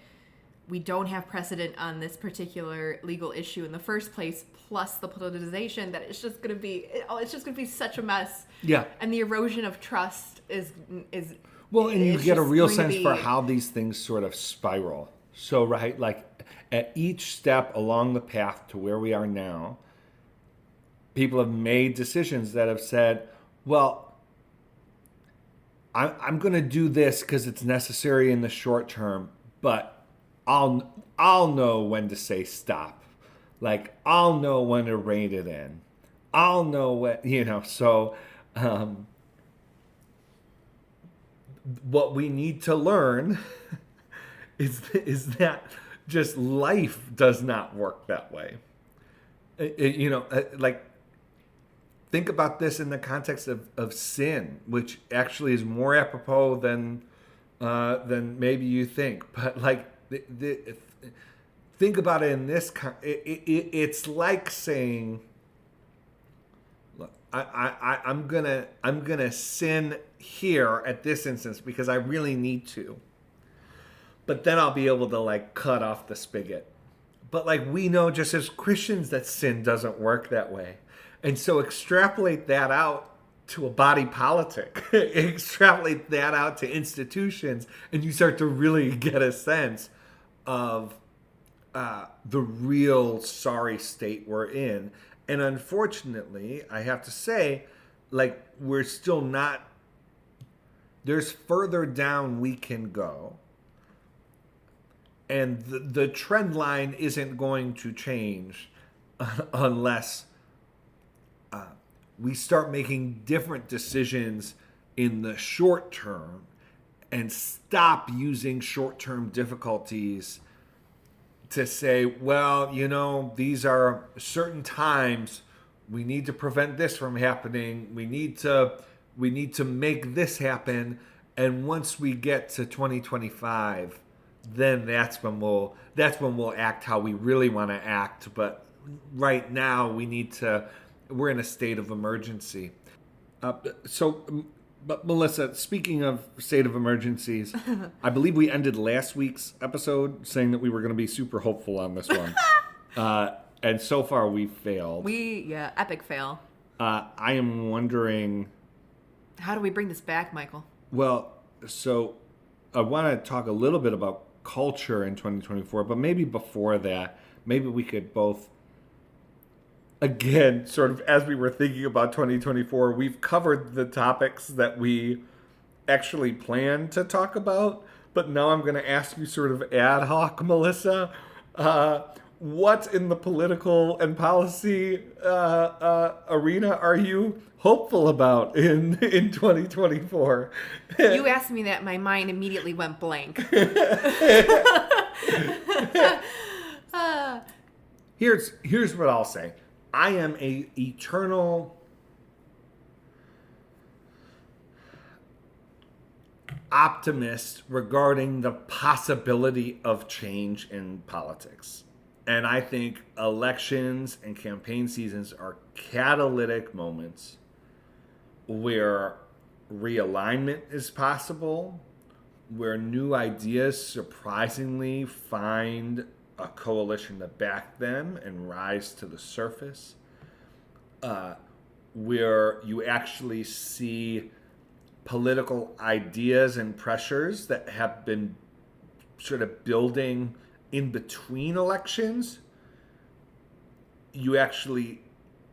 we don't have precedent on this particular legal issue in the first place, plus the politicization, that it's just going to be such a mess. Yeah. And the erosion of trust is well, and you get a real sense for how these things sort of spiral. So, right, at each step along the path to where we are now, people have made decisions that have said, well, I'm going to do this because it's necessary in the short term, but I'll know when to say stop. I'll know when to rein it in. I'll know when, so what we need to learn is that just life does not work that way. Think about this in the context of sin, which actually is more apropos than maybe you think. But think about it in this. It's like saying, "Look, I'm gonna sin here at this instance because I really need to, but then I'll be able to cut off the spigot." But we know just as Christians that sin doesn't work that way. And so extrapolate that out to a body politic, extrapolate that out to institutions, and you start to really get a sense of the real sorry state we're in. And unfortunately, I have to say, we're still not, there's further down we can go. And the trend line isn't going to change unless we start making different decisions in the short term and stop using short-term difficulties to say, well, these are certain times we need to prevent this from happening. We need to make this happen. And once we get to 2025, then that's when we'll act how we really want to act. But right now we're in a state of emergency. But Melissa, speaking of state of emergencies, I believe we ended last week's episode saying that we were going to be super hopeful on this one. And so far we failed. Epic fail. I am wondering, how do we bring this back, Michael? Well, so I want to talk a little bit about culture in 2024, but maybe before that, maybe we could both, again, sort of as we were thinking about 2024, we've covered the topics that we actually planned to talk about, but now I'm going to ask you sort of ad hoc, Melissa, what in the political and policy arena are you hopeful about in 2024? You asked me that, my mind immediately went blank. Here's what I'll say. I am a eternal optimist regarding the possibility of change in politics. And I think elections and campaign seasons are catalytic moments where realignment is possible, where new ideas surprisingly find a coalition to back them and rise to the surface, where you actually see political ideas and pressures that have been sort of building in between elections, you actually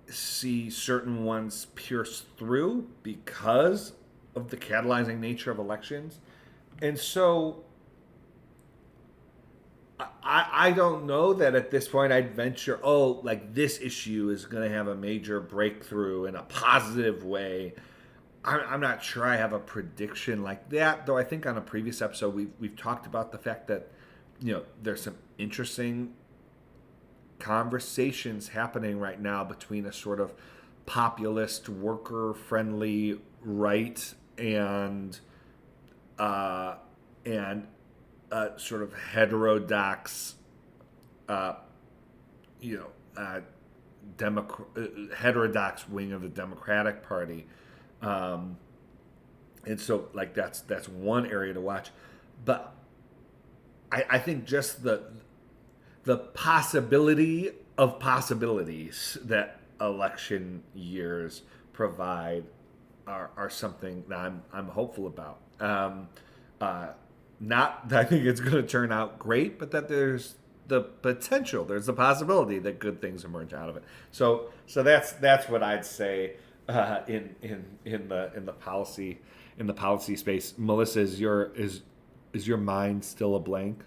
see certain ones pierce through because of the catalyzing nature of elections. And so I don't know that at this point I'd venture, like this issue is going to have a major breakthrough in a positive way. I'm not sure I have a prediction like that, though I think on a previous episode we've talked about the fact that, there's some interesting conversations happening right now between a sort of populist, worker-friendly right and sort of heterodox, heterodox wing of the Democratic Party, and so like that's one area to watch, but I think just the possibility of possibilities that election years provide are something that I'm hopeful about. Not that I think it's going to turn out great, but that there's the potential, there's the possibility that good things emerge out of it. So that's what I'd say in the policy space. Melissa, is your mind still a blank?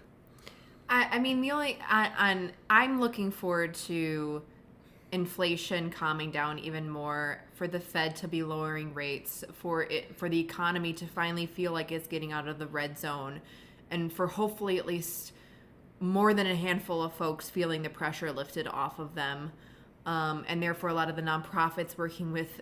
I mean, I'm looking forward to inflation calming down even more, for the Fed to be lowering rates, for the economy to finally feel like it's getting out of the red zone, and for hopefully at least more than a handful of folks feeling the pressure lifted off of them. And therefore a lot of the nonprofits working with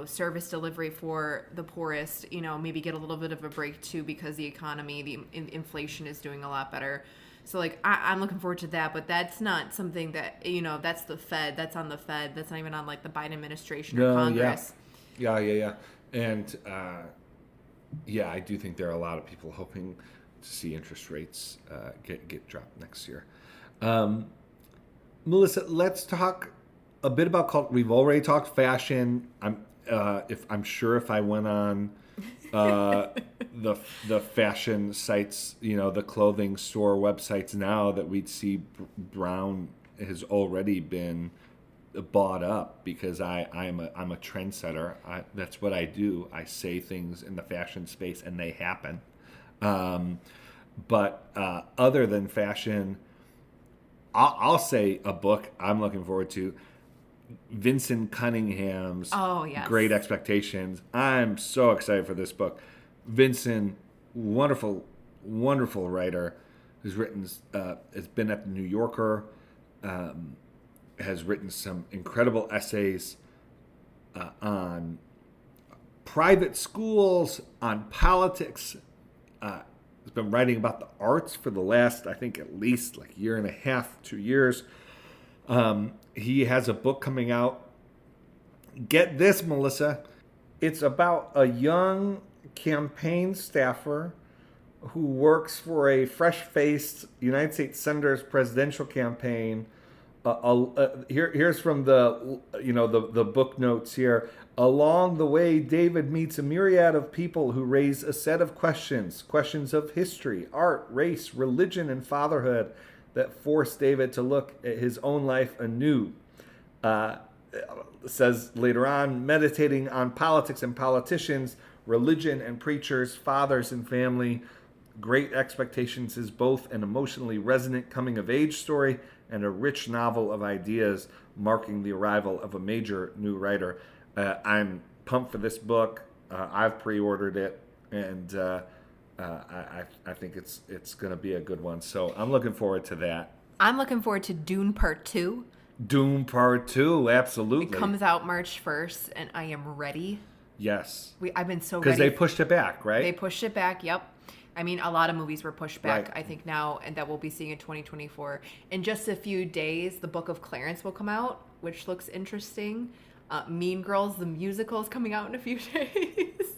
service delivery for the poorest, maybe get a little bit of a break too, because the economy, the inflation is doing a lot better. So like I'm looking forward to that, but that's not something that that's the Fed. That's on the Fed. That's not even on like the Biden administration or Congress. Yeah. And I do think there are a lot of people hoping to see interest rates get dropped next year. Melissa, let's talk a bit about we've already talked fashion. I'm sure if I went on the fashion sites, the clothing store websites now, that we'd see Brown has already been bought up, because I'm a trendsetter. That's what I do. I say things in the fashion space and they happen. But other than fashion, I'll say a book I'm looking forward to. Vincent Cunningham's Great Expectations. I'm so excited for this book. Vincent, wonderful writer, who's written, has been at the New Yorker, has written some incredible essays on private schools, on politics. He's been writing about the arts for the last, I think, at least like year and a half, 2 years. He has a book coming out. Get this, Melissa. It's about a young campaign staffer who works for a fresh-faced United States Senator's presidential campaign. Here's from the book notes here. Along the way, David meets a myriad of people who raise a set of questions of history, art, race, religion, and fatherhood that force David to look at his own life anew. Says later on, meditating on politics and politicians, religion and preachers, fathers and family. Great Expectations is both an emotionally resonant coming-of-age story and a rich novel of ideas marking the arrival of a major new writer. I'm pumped for this book. I've pre-ordered it, and I think it's going to be a good one. So I'm looking forward to that. I'm looking forward to Dune Part 2. Dune Part 2, absolutely. It comes out March 1st, and I am ready. Yes. I've been so ready. Because they pushed it back, right? They pushed it back, yep. I mean, a lot of movies were pushed back, Right. I think now, and that we'll be seeing in 2024. In just a few days, the Book of Clarence will come out, which looks interesting. Mean Girls, the musical, is coming out in a few days.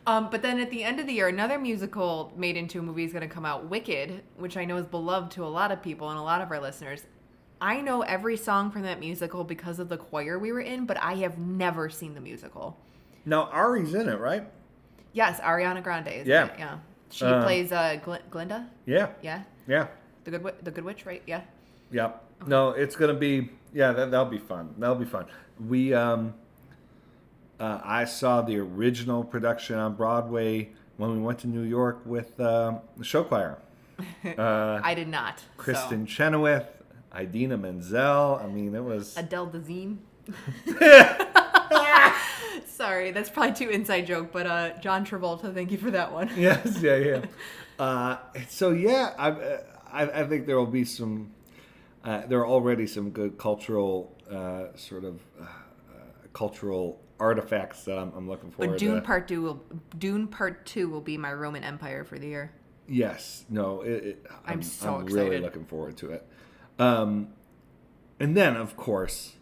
But then at the end of the year, another musical made into a movie is going to come out, Wicked, which I know is beloved to a lot of people and a lot of our listeners. I know every song from that musical because of the choir we were in, but I have never seen the musical. Now, Ari's in it, right? Yes, Ariana Grande is Yeah. in it, yeah. She plays Glinda? Yeah. Yeah? Yeah. The Good Witch, right? Yeah. Yep. No, it's going to be, that'll be fun. That'll be fun. We, I saw the original production on Broadway when we went to New York with the show choir. I did not. Kristen Chenoweth, Idina Menzel. I mean, it was... Adele Dazeem. Sorry, that's probably too inside joke, but John Travolta, thank you for that one. Yes, yeah. So yeah, I think there will be some. There are already some good cultural cultural artifacts that I'm looking forward But to. Dune Part 2 will be my Roman Empire for the year. Yes, no, I'm so really excited. looking forward to it. And then, of course,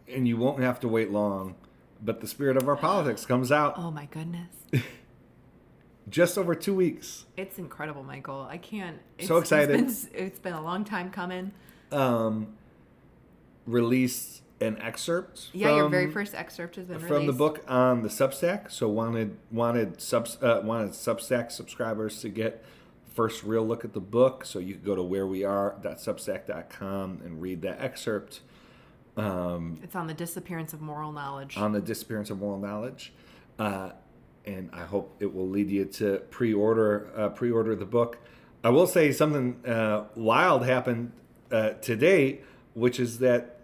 and you won't have to wait long, but The Spirit of Our Politics comes out Oh my goodness. just over 2 weeks. It's incredible, Michael. I can't. So excited. It's been a long time coming. Released an excerpt. Yeah, your very first excerpt has been released. From the book on the Substack. So wanted Substack subscribers to get first real look at the book. So you can go to whereweare.substack.com and read that excerpt. It's on the disappearance of moral knowledge. And I hope it will lead you to pre-order the book. I will say something wild happened today, which is that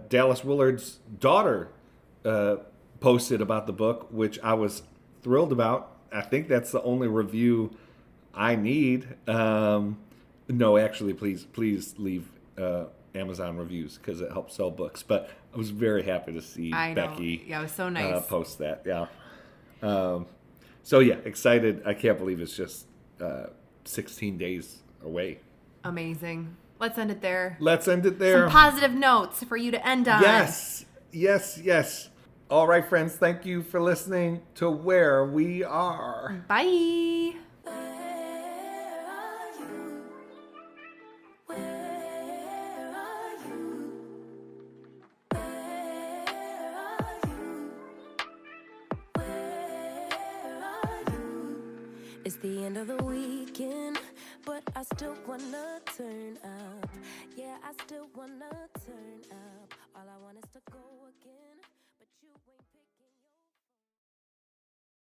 Dallas Willard's daughter posted about the book, which I was thrilled about. I think that's the only review I need. No, actually, please leave Amazon reviews because it helps sell books. But I was very happy to see Becky. Yeah, it was so nice. Post that. Yeah. So yeah, excited. I can't believe it's just 16 days away. Amazing. Let's end it there. Some positive notes for you to end on. Yes. All right, friends. Thank you for listening to Where We Are. Bye. It's the end of the weekend, but I still wanna turn up. Yeah, I still wanna turn up. All I want is to go again.